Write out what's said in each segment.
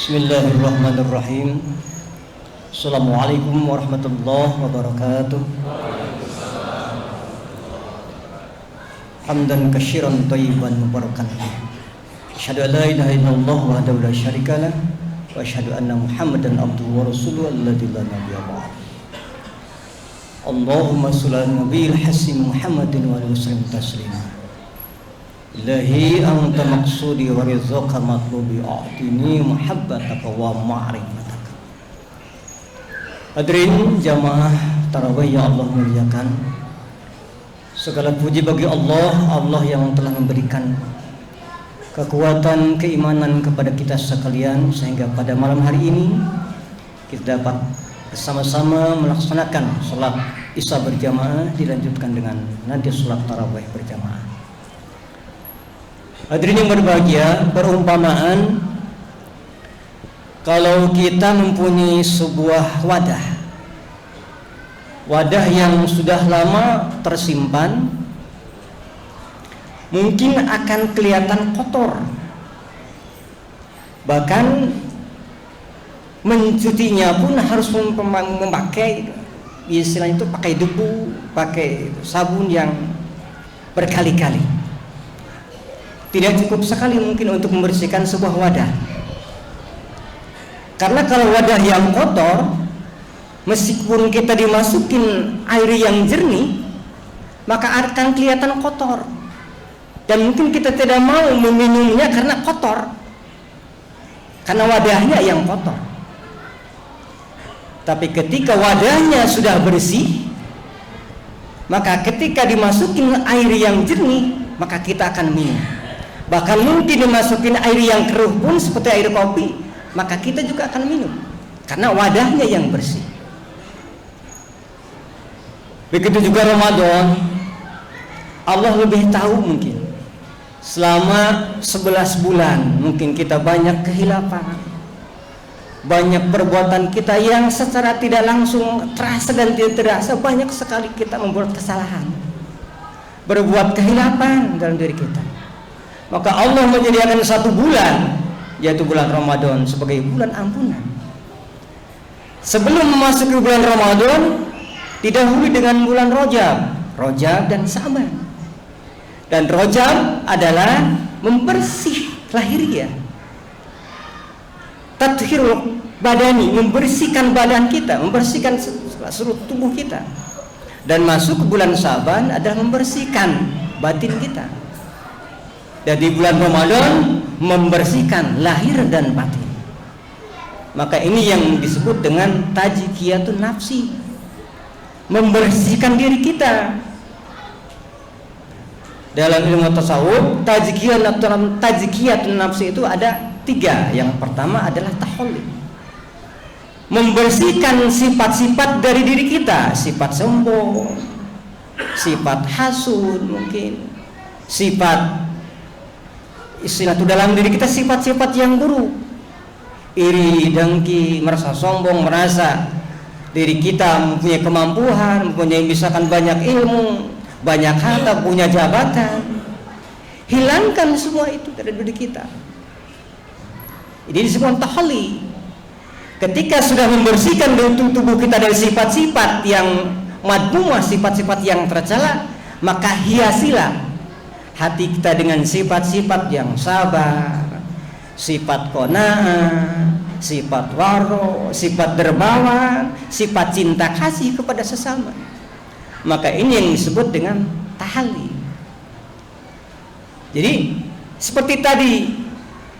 Bismillahirrahmanirrahim. Assalamualaikum warahmatullahi wabarakatuh. Hamdan katsiran thayyiban mubarakan. Asyhadu an la ilaha illallah wahdahu la syarikalah wa asyhadu anna Muhammadan abduhu wa rasuluhu alladzi la nabiyya ba'd. Allahumma shalli ala nabiyil hasim Muhammadin wa alihi wasallam taslima. Ilahi anta maqsudi wa rizqa matlubi a'tini muhabbataka wa ma'rifataka. Hadirin jamaah tarawih yang Allah muliakan, segala puji bagi Allah yang telah memberikan kekuatan keimanan kepada kita sekalian sehingga pada malam hari ini kita dapat bersama-sama melaksanakan sholat isya berjamaah dilanjutkan dengan nanti sholat tarawih berjamaah. Hadirin yang berbahagia, perumpamaan kalau kita mempunyai sebuah wadah yang sudah lama tersimpan, mungkin akan kelihatan kotor, bahkan mencucinya pun harus memakai istilahnya itu pakai debu, pakai sabun yang berkali-kali. Tidak cukup sekali mungkin untuk membersihkan sebuah wadah. Karena kalau wadah yang kotor, meskipun kita dimasukin air yang jernih, maka akan kelihatan kotor. Dan mungkin kita tidak mau meminumnya karena kotor, karena wadahnya yang kotor. Tapi ketika wadahnya sudah bersih, maka ketika dimasukin air yang jernih, maka kita akan minum. Bahkan mungkin dimasukin air yang keruh pun seperti air kopi, maka kita juga akan minum karena wadahnya yang bersih. Begitu juga Ramadan, Allah lebih tahu mungkin. Selama 11 bulan mungkin kita banyak kehilapan, banyak perbuatan kita yang secara tidak langsung terasa dan tidak terasa. Banyak sekali kita membuat kesalahan, berbuat kehilapan dalam diri kita. Maka Allah menyediakan satu bulan, yaitu bulan Ramadan, sebagai bulan ampunan. Sebelum memasuki bulan Ramadan, didahului dengan bulan Rajab dan Sa'ban. Dan Rajab adalah membersih lahiriah, tathhirul badani, membersihkan badan kita, membersihkan seluruh tubuh kita. Dan masuk ke bulan Sa'ban adalah membersihkan batin kita. Dan di bulan Ramadan membersihkan lahir dan batin. Maka ini yang disebut dengan tazkiyatun nafsi, membersihkan diri kita. Dalam ilmu tasawuf, tazkiyatun nafsi itu ada 3. Yang pertama adalah tahallul, membersihkan sifat-sifat dari diri kita, sifat sombong, sifat hasud, mungkin sifat istilah itu dalam diri kita, sifat-sifat yang buruk, iri, dengki, merasa sombong, merasa diri kita mempunyai kemampuan, mempunyai misalkan banyak ilmu, banyak harta, punya jabatan. Hilangkan semua itu dari diri kita. Ini disebut tahalli. Ketika sudah membersihkan tubuh kita dari sifat-sifat yang madmumah, sifat-sifat yang tercela, maka hiasilah hati kita dengan sifat-sifat yang sabar, sifat qanaah, sifat waro, sifat dermawan, sifat cinta kasih kepada sesama. Maka ini yang disebut dengan tahalli. Jadi seperti tadi,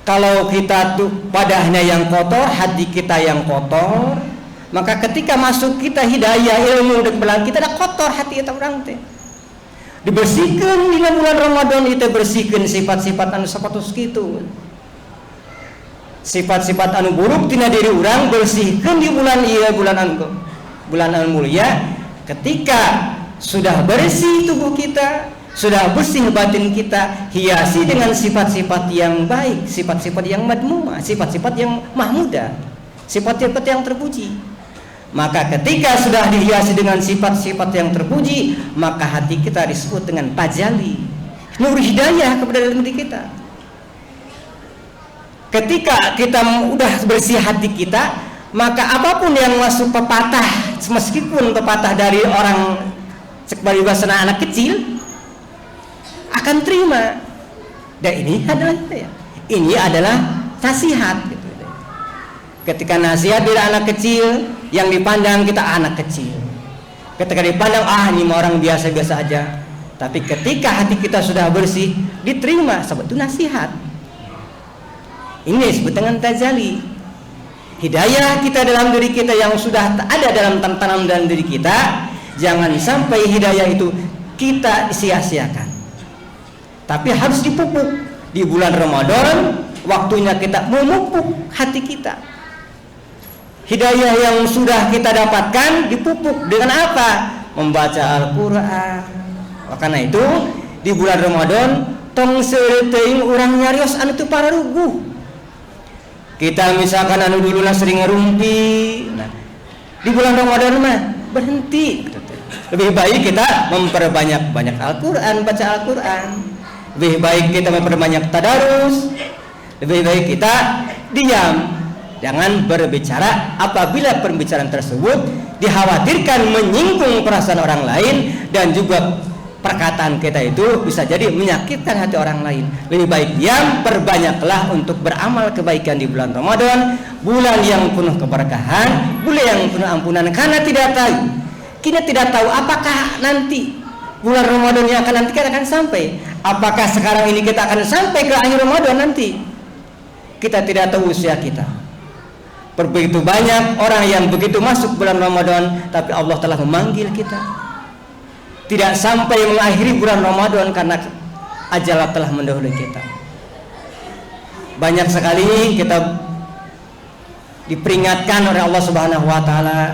kalau kita tuh wadahnya yang kotor, hati kita yang kotor, maka ketika masuk kita hidayah, ilmu dan kebenaran, kita ada kotor hati kita orang teh. Dibersihkan di bulan Ramadan, itu bersihkan sifat-sifat anu sapatos kitu, sifat-sifat anu buruk tina diri orang, bersihkan di bulan anu mulia. Ketika sudah bersih tubuh kita, sudah bersih batin kita, hiasi dengan sifat-sifat yang baik, sifat-sifat yang madmumah, sifat-sifat yang mahmudah, sifat-sifat yang terpuji. Maka ketika sudah dihiasi dengan sifat-sifat yang terpuji, maka hati kita disebut dengan tajalli, nur hidayah kepada dalam diri kita. Ketika kita udah bersih hati kita, maka apapun yang masuk pepatah, meskipun pepatah dari orang sebagai anak kecil, akan terima. Dan ini adalah nasihat. Ketika nasihat dari anak kecil, yang dipandang kita anak kecil. Ketika dipandang ini orang biasa-biasa aja. Tapi ketika hati kita sudah bersih, diterima, sebab itu nasihat. Ini disebut dengan tajalli. Hidayah kita dalam diri kita yang sudah ada dalam tanam dalam diri kita, jangan sampai hidayah itu kita sia-siakan. Tapi harus dipupuk. Di bulan Ramadan, waktunya kita memupuk hati kita. Hidayah yang sudah kita dapatkan dipupuk dengan apa? Membaca Al-Quran. Karena itu di bulan Ramadan tong sereteing orang nyarios anu teu pararuguh. Kita misalkan anu dulu sering ngerumpi. Nah, di bulan Ramadan mah berhenti. Lebih baik kita memperbanyak Al-Quran, baca Al-Quran. Lebih baik kita memperbanyak tadarus. Lebih baik kita diam. Jangan berbicara apabila pembicaraan tersebut dikhawatirkan menyinggung perasaan orang lain, dan juga perkataan kita itu bisa jadi menyakitkan hati orang lain. Lebih baik diam, perbanyaklah untuk beramal kebaikan di bulan Ramadan, bulan yang penuh keberkahan, bulan yang penuh ampunan. Karena kita tidak tahu apakah nanti bulan Ramadan yang akan nanti kita akan sampai. Apakah sekarang ini kita akan sampai ke akhir Ramadan nanti? Kita tidak tahu usia kita. Begitu banyak orang yang begitu masuk bulan Ramadan, tapi Allah telah memanggil kita. Tidak sampai mengakhiri bulan Ramadan karena ajal telah mendahului kita. Banyak sekali kita diperingatkan oleh Allah Subhanahu wa taala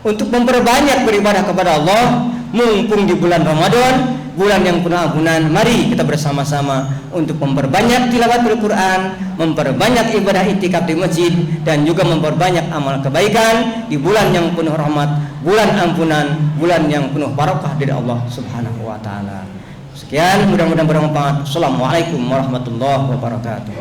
untuk memperbanyak beribadah kepada Allah mumpung di bulan Ramadan, bulan yang penuh ampunan. Mari kita bersama-sama untuk memperbanyak tilawatul Quran, memperbanyak ibadah iktikaf di masjid, dan juga memperbanyak amal kebaikan di bulan yang penuh rahmat, bulan ampunan, bulan yang penuh barakah dari Allah Subhanahu wa taala. Sekian, mudah-mudahan bermanfaat. Assalamualaikum warahmatullahi wabarakatuh.